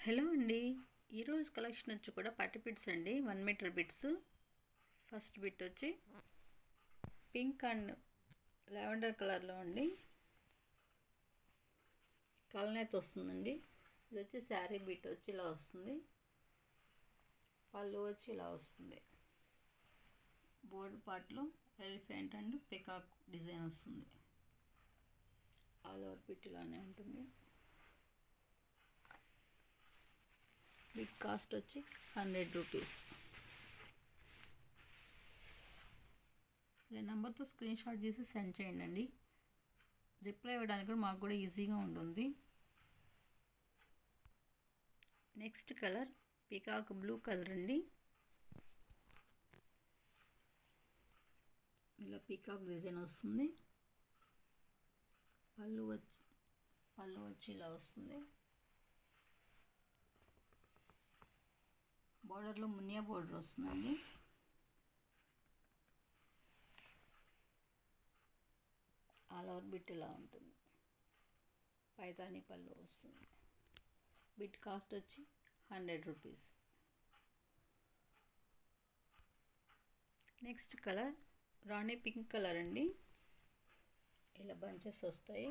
Hello అండి. ఈరోజు collection వచ్చి కూడా పట్టు బిట్స్ అండి. 1 మీటర్ బిట్స్. ఫస్ట్ బిట్ వచ్చి పింక్ అండ్ లావెండర్ కలర్లో అండి. కలనేత వస్తుందండి. ఇది వచ్చి శారీ బిట్ వచ్చి ఇలా వస్తుంది. పళ్ళు వచ్చి ఇలా వస్తుంది. బోర్డు పార్ట్లో ఎలిఫెంట్ అండ్ పికాక్ డిజైన్ వస్తుంది. ఆల్ ఓవర్ బిట్ ఇలానే ఉంటుంది. బిట్ కాస్ట్ వచ్చి 100 రూపీస్. ఈ నెంబర్తో స్క్రీన్ షాట్ చేసి సెండ్ చేయండి. రిప్లై ఇవ్వడానికి కూడా మాకు కూడా ఈజీగా ఉంటుంది. Next colour peacock blue colour అండి. ఇలా పికాక్ డిజైన్ వస్తుంది. పళ్ళు వచ్చి ఇలా వస్తుంది. బార్డర్లో మునియా బార్డర్ వస్తుందండి. ఆల్ ఓవర్ బిట్ ఇలా ఉంటుంది. పైతాని పళ్ళు వస్తుంది. బిట్ కాస్ట్ వచ్చి 100 రూపీస్. నెక్స్ట్ కలర్ రాణి పింక్ కలర్ అండి. ఇలా బంచెస్ వస్తాయి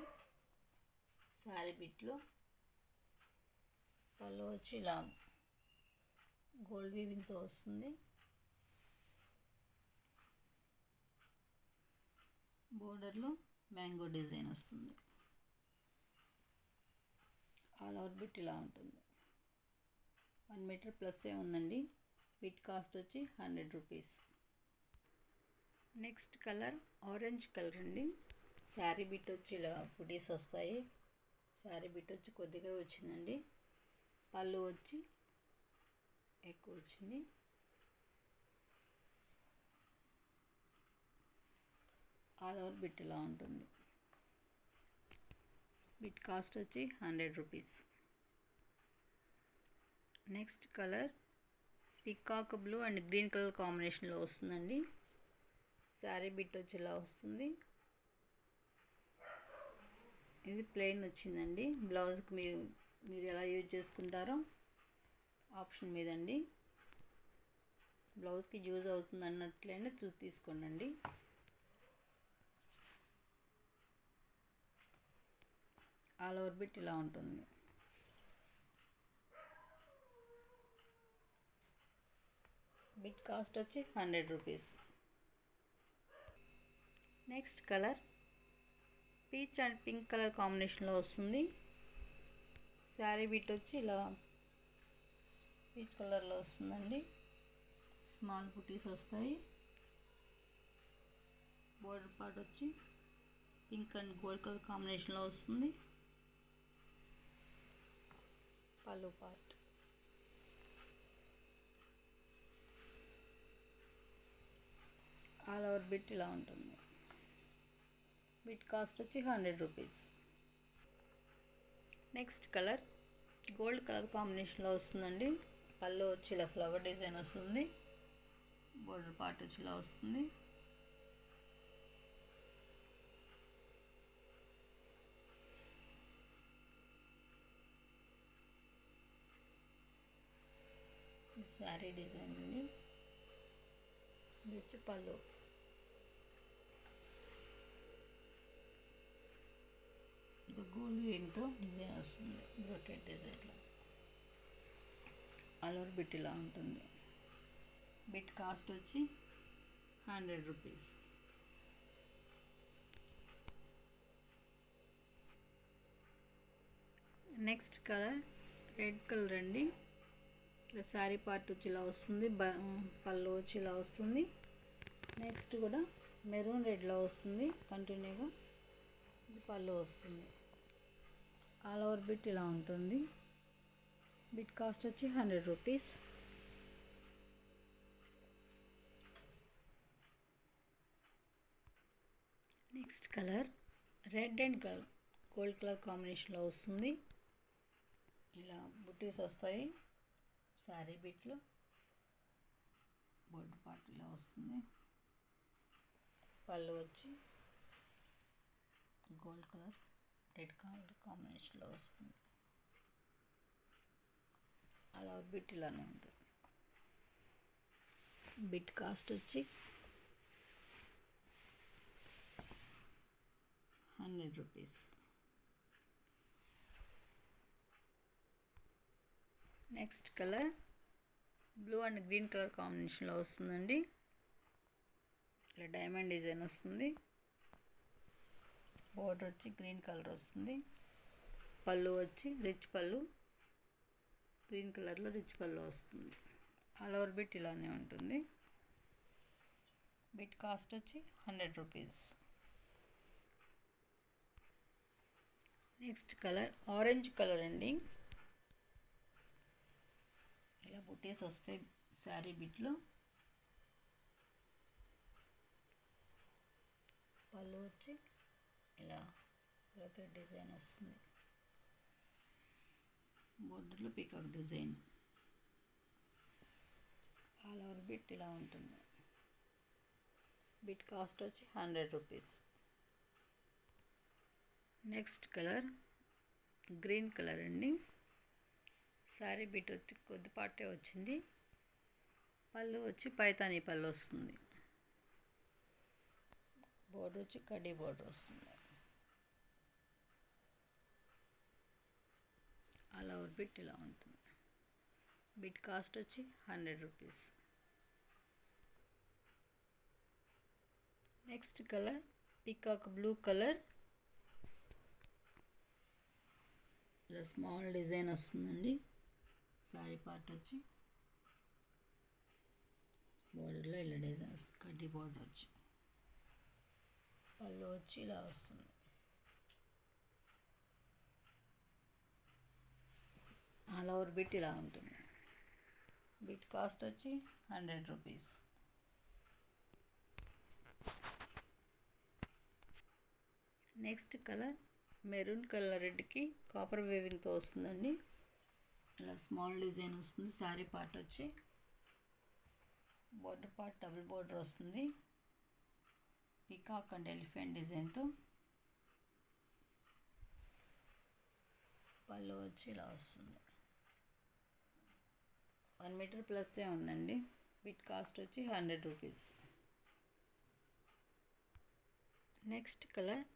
శారీ బిట్లో. పళ్ళు వచ్చి ఇలా గోల్డ్ వీవింగ్తో వస్తుంది. బోర్డర్లో మ్యాంగో డిజైన్ వస్తుంది. ఆల్ ఓవర్ బిట్ ఇలా ఉంటుంది. 1 మీటర్ ప్లస్ ఉందండి. బిట్ కాస్ట్ వచ్చి 100 rupees. Next colour orange colour అండి. శారీ బిట్ వచ్చి ఇలా పుడీస్ వస్తాయి. శారీ బిట్ వచ్చి కొద్దిగా వచ్చిందండి. పళ్ళు వచ్చి ఎక్కువ వచ్చింది. ఆల్ ఓవర్ బిట్ ఇలా ఉంటుంది. బిట్ కాస్ట్ వచ్చి 100 rupees. Next colour peacock blue and green colour కాంబినేషన్లో వస్తుందండి. శారీ బిట్ వచ్చి ఇలా వస్తుంది. ఇది ప్లెయిన్ వచ్చిందండి. బ్లౌజ్కి మీరు ఎలా యూజ్ చేసుకుంటారో ఆప్షన్ మీదండి. బ్లౌజ్కి యూజ్ అవుతుంది అన్నట్లయినా తీసుకోండి. ఆల్ ఓవర్ బిట్ ఇలా ఉంటుంది. బిట్ కాస్ట్ వచ్చి 100 rupees. Next colour peach and pink colour కాంబినేషన్లో వస్తుంది. శారీ బిట్ వచ్చి ఇలా పీచ్ కలర్లో వస్తుందండి. స్మాల్ బుటీస్ వస్తాయి. బోర్డర్ పార్ట్ వచ్చి పింక్ అండ్ గోల్డ్ కలర్ కాంబినేషన్లో వస్తుంది. పళ్ళు పార్ట్ ఆల్ ఓవర్ బిట్ ఇలా ఉంటుంది. బిట్ కాస్ట్ వచ్చి 100 rupees. Next colour gold colour కాంబినేషన్లో వస్తుందండి. పళ్ళు వచ్చి ఇలా ఫ్లవర్ డిజైన్ వస్తుంది. బోర్డర్ పార్ట్ వచ్చి ఇలా వస్తుంది. శారీ డిజైన్ అండి. ఇది వచ్చి పళ్ళు. ఇది గోల్డ్ వీవింగ్తో డిజైన్ వస్తుంది. బ్రోకెట్ డిజైన్లో. ఆల్ ఓవర్ బిట్ ఇలా ఉంటుంది. బిట్ కాస్ట్ వచ్చి 100 rupees. Next colour red colour అండి. ఇలా శారీ పార్ట్ వచ్చి ఇలా వస్తుంది. పళ్ళు వచ్చి ఇలా వస్తుంది. నెక్స్ట్ కూడా మెరూన్ రెడ్లో వస్తుంది. కంటిన్యూగా ఇది పళ్ళు వస్తుంది. ఆల్ ఓవర్ బిట్ ఇలా ఉంటుంది. బిట్ కాస్ట్ వచ్చి 100 rupees. Next colour red and gold colour కాంబినేషన్లో వస్తుంది. ఇలా బుటీస్ వస్తాయి శారీ బిట్లో. బోర్డు పార్ట్ ఇలా వస్తుంది. పళ్ళు వచ్చి గోల్డ్ కలర్ రెడ్ కలర్ కాంబినేషన్లో వస్తుంది. ఆర్ బిట్ ఇలానే ఉంటుంది. బిట్ కాస్ట్ వచ్చి 100 rupees. Next colour blue and green colour కాంబినేషన్లో వస్తుందండి. ఇలా డైమండ్ డిజైన్ వస్తుంది. బోర్డర్ వచ్చి గ్రీన్ కలర్ వస్తుంది. పళ్ళు వచ్చి రిచ్ పళ్ళు, గ్రీన్ కలర్లో రిచ్ పళ్ళు వస్తుంది. ఆల్ ఓవర్ బిట్ ఇలానే ఉంటుంది. బిట్ కాస్ట్ వచ్చి 100 rupees. Next colour orange colour అండి. ఇలా బుటీస్ వస్తాయి శారీ బిట్లో. పళ్ళు వచ్చి ఇలా బ్రోకెట్ డిజైన్ వస్తుంది. బోర్డర్లో peacock design. All over bit ఇలా ఉంటుంది. బిట్ కాస్ట్ వచ్చి 100 rupees. Next colour green colour అండి. శారీ బిట్ వచ్చి కొద్దిపాటే వచ్చింది. పళ్ళు వచ్చి పైతానీ పళ్ళు వస్తుంది. బోర్డర్ వచ్చి కడ్డీ బోర్డర్ వస్తుంది. ఆల్ ఓవర్ బిట్ ఇలా ఉంటుంది. బిట్ కాస్ట్ వచ్చి 100 rupees. Next colour peacock blue colour. ఇలా స్మాల్ డిజైన్ వస్తుందండి. శారీ పార్ట్ వచ్చి బోర్డర్లో ఇలా డిజైన్ వస్తుంది. కడ్డీ బోర్డర్ వచ్చి పళ్ళు వచ్చి ఇలా వస్తుంది. ఆల్ ఓవర్ బిట్ ఇలా ఉంటుంది. బిట్ కాస్ట్ వచ్చి 100 rupees. Next colour maroon colour రెడ్కి కాపర్ వేవింగ్తో వస్తుందండి. ఇలా స్మాల్ డిజైన్ వస్తుంది. శారీ పార్ట్ వచ్చి బోర్డర్ పార్ట్ డబుల్ బోర్డర్ వస్తుంది. పీకాక్ అండ్ ఎలిఫెంట్ డిజైన్తో. పళ్ళు వచ్చి ఇలా వస్తుంది. 1 మీటర్ ప్లస్సే ఉందండి. బిట్ కాస్ట్ వచ్చి 100 rupees. Next colour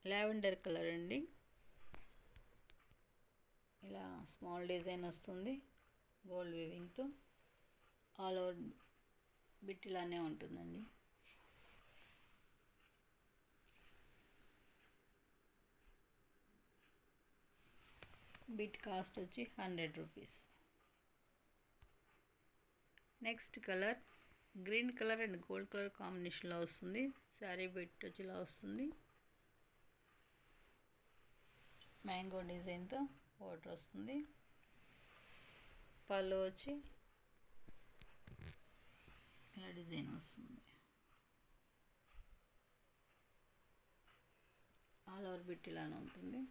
lavender colour అండి. ఇలా స్మాల్ డిజైన్ వస్తుంది గోల్డ్ వీవింగ్తో. ఆల్ ఓవర్ బిట్ ఇలానే ఉంటుందండి. బిట్ కాస్ట్ వచ్చి 100 rupees. Next colour green colour and gold colour కాంబినేషన్లో వస్తుంది. శారీ బిట్ వచ్చి ఇలా వస్తుంది. మ్యాంగో డిజైన్తో బోర్డర్ వస్తుంది. పళ్ళు వచ్చి ఇలా డిజైన్ వస్తుంది. ఆల్ ఓవర్ బిట్ ఇలానే ఉంటుంది.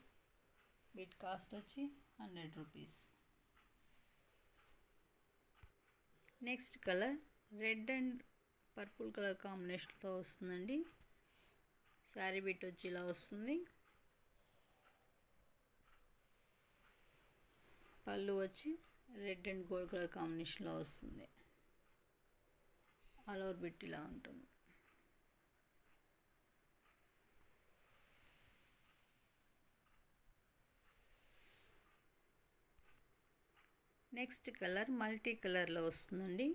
బిట్ కాస్ట్ వచ్చి 100 rupees. Next colour red and purple colour కాంబినేషన్తో వస్తుందండి. శారీ బిట్ వచ్చి ఇలా వస్తుంది. పళ్ళు వచ్చి రెడ్ అండ్ గోల్డ్ కలర్ కాంబినేషన్లో వస్తుంది. ఆల్ ఓవర్ బిట్ ఇలా ఉంటుంది. నెక్స్ట్ కలర్ మల్టీ కలర్లో వస్తుందండి.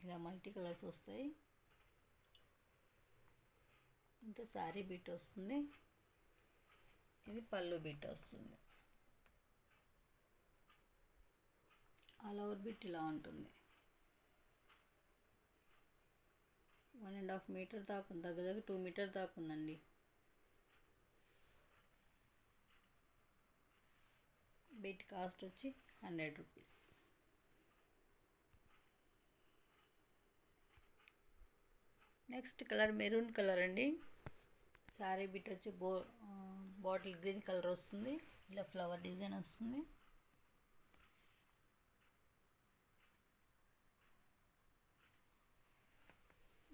ఇలా మల్టీ కలర్స్ వస్తాయి. ఇంత శారీ బిట్ వస్తుంది. ఇది పళ్ళు బిట్ వస్తుంది. ఆల్ ఓవర్ బిట్ ఇలా ఉంటుంది. 1.5 మీటర్ దాకా దగ్గర 2 మీటర్ దాకా ఉందండి. బిట్ కాస్ట్ వచ్చి 100 rupees. Next colour maroon colour అండి. శారీ బిట్ వచ్చి బాటిల్ గ్రీన్ కలర్ వస్తుంది. ఇలా ఫ్లవర్ డిజైన్ వస్తుంది.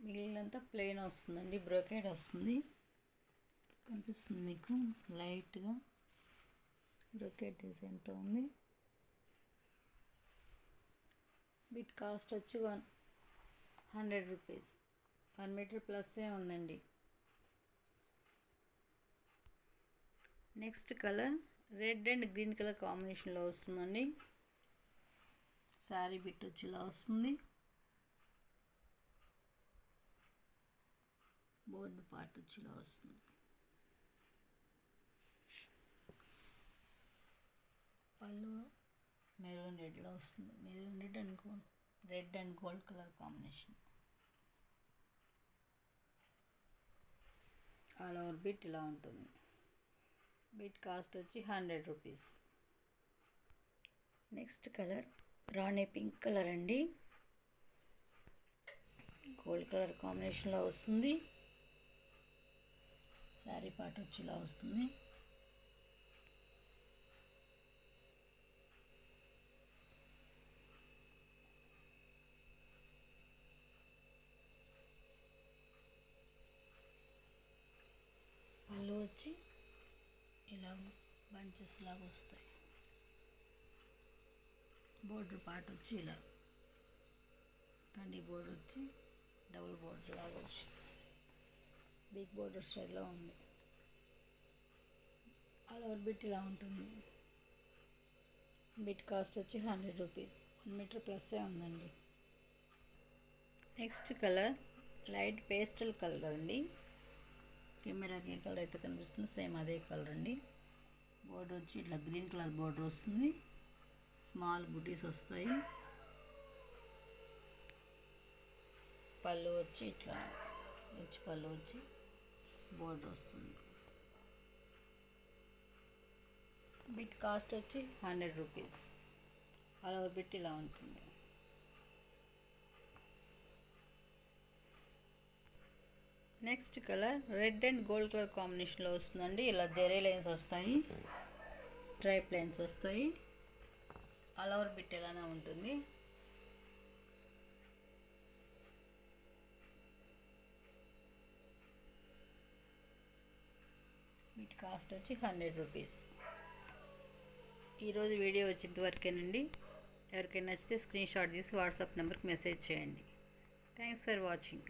మిగిలినంతా ప్లెయిన్ వస్తుందండి. బ్రోకెట్ వస్తుంది. కనిపిస్తుంది మీకు లైట్గా. బ్రొకెట్ డిజైన్తో ఉంది. బిట్ కాస్ట్ వచ్చి 100 రూపీస్. 1 మీటర్ ప్లస్సే ఉందండి. Next colour red and green colour కాంబినేషన్లో వస్తుందండి. శారీ బిట్ వచ్చి ఇలా వస్తుంది. బోర్డు పార్ట్ వచ్చి ఇలా వస్తుంది. పళ్ళు మెరూన్ రెడ్లో వస్తుంది. Maroon red and gold colour combination. All over bit ఇలా ఉంటుంది. బిట్ కాస్ట్ వచ్చి 100 రూపీస్. నెక్స్ట్ కలర్ రాణి పింక్ కలర్ అండి. గోల్డ్ కలర్ కాంబినేషన్లో వస్తుంది. శారీ పార్ట్ వచ్చి ఇలా వస్తుంది. పళ్ళు వచ్చి ఇలా బంచెస్ లాగా వస్తాయి. బోర్డర్ పార్ట్ వచ్చి ఇలా కండి బోర్డర్ వచ్చి డబుల్ బోర్డర్ లాగా వచ్చింది. బిగ్ బోర్డర్ స్టైల్లో ఉంది. ఆల్ ఓవర్ బిట్ ఇలా ఉంటుంది. బిట్ కాస్ట్ వచ్చి 100 రూపీస్. 1 మీటర్ ప్లస్సే ఉందండి. Next colour light pastel colour అండి. కెమెరాకి ఏ కలర్ అయితే కనిపిస్తుందో సేమ్ అదే కలర్ అండి. బోర్డర్ వచ్చి ఇట్లా గ్రీన్ కలర్ బోర్డర్ వస్తుంది. స్మాల్ బుటీస్ వస్తాయి. పళ్ళు వచ్చి ఇట్లా రిచ్ పళ్ళు వచ్చి బోర్డర్ వస్తుంది. బిట్ కాస్ట్ వచ్చి 100 రూపీస్. ఆల్ ఓవర్ బిట్ ఇలా ఉంటుంది. Next colour red and gold colour కాంబినేషన్లో వస్తుందండి. ఇలా జెరీ లైన్స్ వస్తాయి, స్ట్రైప్ లైన్స్ వస్తాయి. ఆల్ ఓవర్ బిట్ ఇలానే ఉంటుంది. బిట్ కాస్ట్ వచ్చి 100 రూపీస్. ఈరోజు వీడియో వచ్చేంత వరకేనండి. ఎవరికైనా నచ్చితే స్క్రీన్ షాట్ తీసి వాట్సాప్ నెంబర్కి మెసేజ్ చేయండి. Thanks for watching.